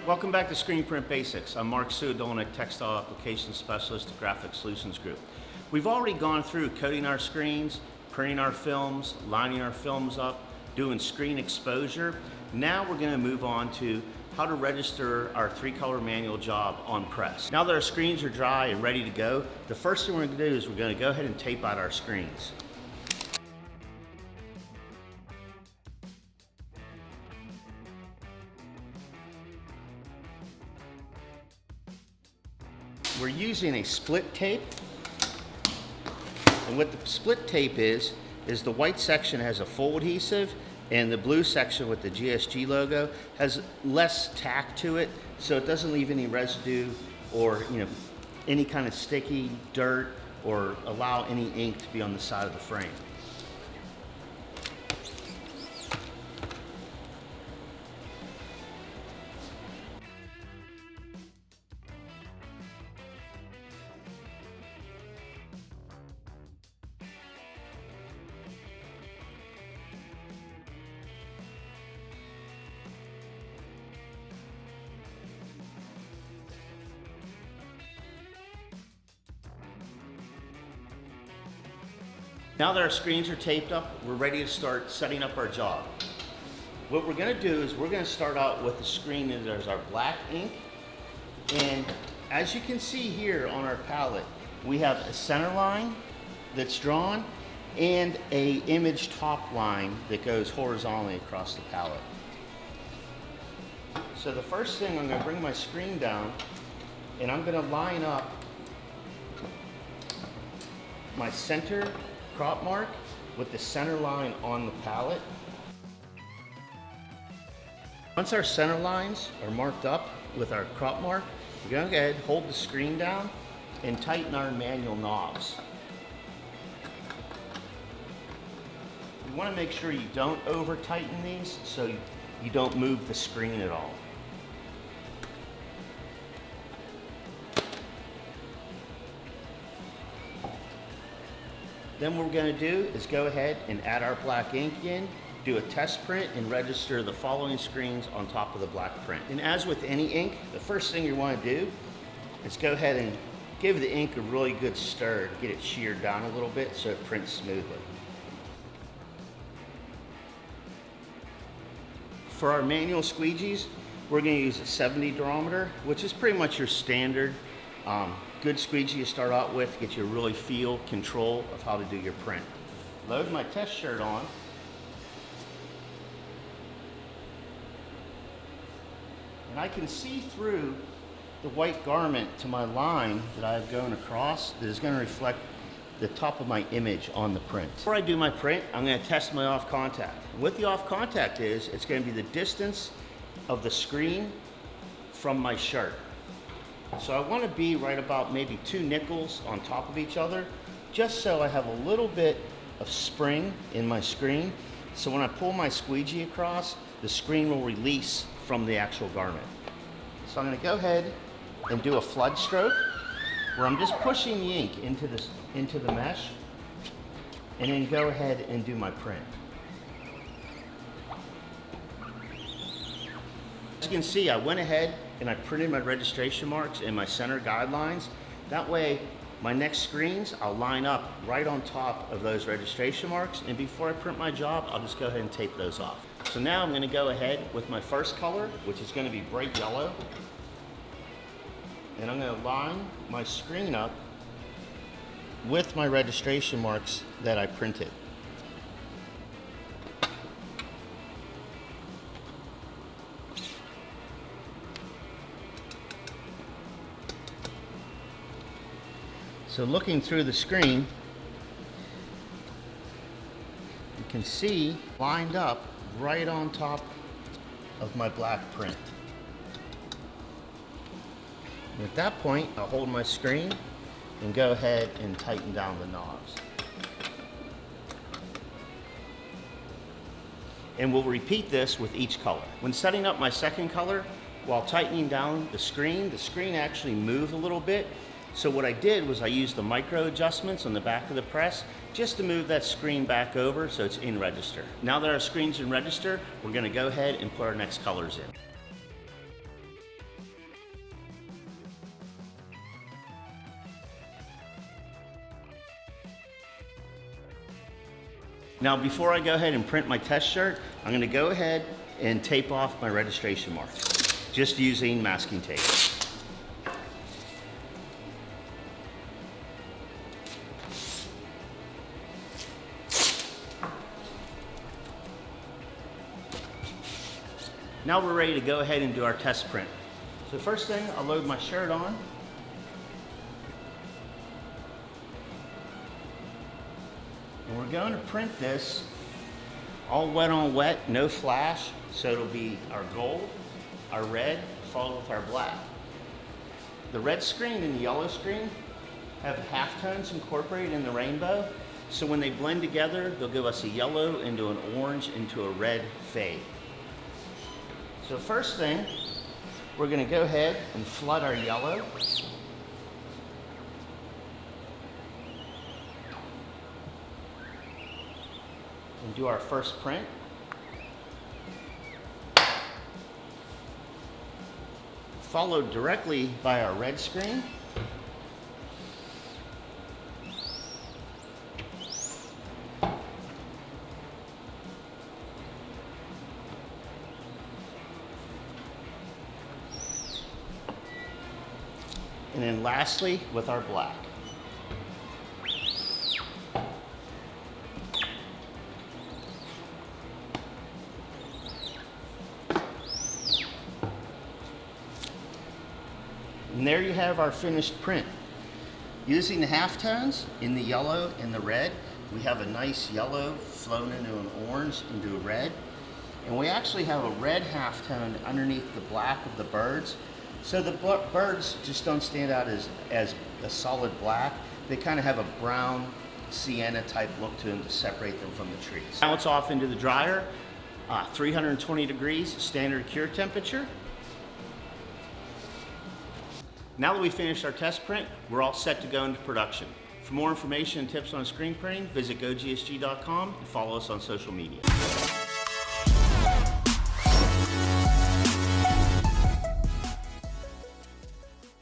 Welcome back to Screen Print Basics. I'm Mark Suadolnik, Textile Application Specialist at Graphic Solutions Group. We've already gone through coating our screens, printing our films, lining our films up, doing screen exposure. Now we're going to move on to how to register our 3-color manual job on press. Now that our screens are dry and ready to go, the first thing we're going to do is we're going to go ahead and tape out our screens. We're using a split tape, and what the split tape is the white section has a full adhesive and the blue section with the GSG logo has less tack to it, so it doesn't leave any residue or any kind of sticky dirt or allow any ink to be on the side of the frame. Now that our screens are taped up, we're ready to start setting up our job. What we're going to do is we're going to start out with the screen that there's our black ink, and as you can see here on our palette, we have a center line that's drawn and a image top line that goes horizontally across the palette. So the first thing, I'm going to bring my screen down and I'm going to line up my center crop mark with the center line on the palette. Once our center lines are marked up with our crop mark, we're going to go ahead, hold the screen down and tighten our manual knobs. You want to make sure you don't over tighten these so you don't move the screen at all. Then what we're going to do is go ahead and add our black ink in, do a test print, and register the following screens on top of the black print. And as with any ink, the first thing you want to do is go ahead and give the ink a really good stir to get it sheared down a little bit so it prints smoothly. For our manual squeegees, we're going to use a 70 durometer, which is pretty much your standard good squeegee to start out with, get you a really feel control of how to do your print. Load my test shirt on. And I can see through the white garment to my line that I have going across that is going to reflect the top of my image on the print. Before I do my print, I'm going to test my off contact. And what the off contact is, it's going to be the distance of the screen from my shirt. So I want to be right about maybe 2 nickels on top of each other, just so I have a little bit of spring in my screen. So when I pull my squeegee across, the screen will release from the actual garment. So I'm going to go ahead and do a flood stroke where I'm just pushing the ink into the mesh, and then go ahead and do my print. As you can see, I went ahead and I printed my registration marks and my center guidelines. That way, my next screens, I'll line up right on top of those registration marks, and before I print my job, I'll just go ahead and tape those off. So now I'm going to go ahead with my first color, which is going to be bright yellow, and I'm going to line my screen up with my registration marks that I printed. So looking through the screen, you can see lined up right on top of my black print. And at that point, I'll hold my screen and go ahead and tighten down the knobs. And we'll repeat this with each color. When setting up my second color, while tightening down the screen actually moved a little bit. So what I did was I used the micro adjustments on the back of the press just to move that screen back over so it's in register. Now that our screen's in register, we're going to go ahead and put our next colors in. Now before I go ahead and print my test shirt, I'm going to go ahead and tape off my registration mark, just using masking tape. Now we're ready to go ahead and do our test print. So first thing, I'll load my shirt on. And we're going to print this all wet on wet, no flash. So it'll be our gold, our red, followed with our black. The red screen and the yellow screen have halftones incorporated in the rainbow. So when they blend together, they'll give us a yellow into an orange into a red fade. So first thing, we're going to go ahead and flood our yellow. And do our first print. Followed directly by our red screen. And then lastly, with our black. And there you have our finished print. Using the halftones in the yellow and the red, we have a nice yellow flown into an orange into a red. And we actually have a red halftone underneath the black of the birds. So the birds just don't stand out as a solid black. They kind of have a brown sienna type look to them to separate them from the trees. Now it's off into the dryer, 320 degrees, standard cure temperature. Now that we finished our test print, we're all set to go into production. For more information and tips on screen printing, visit GoGSG.com and follow us on social media.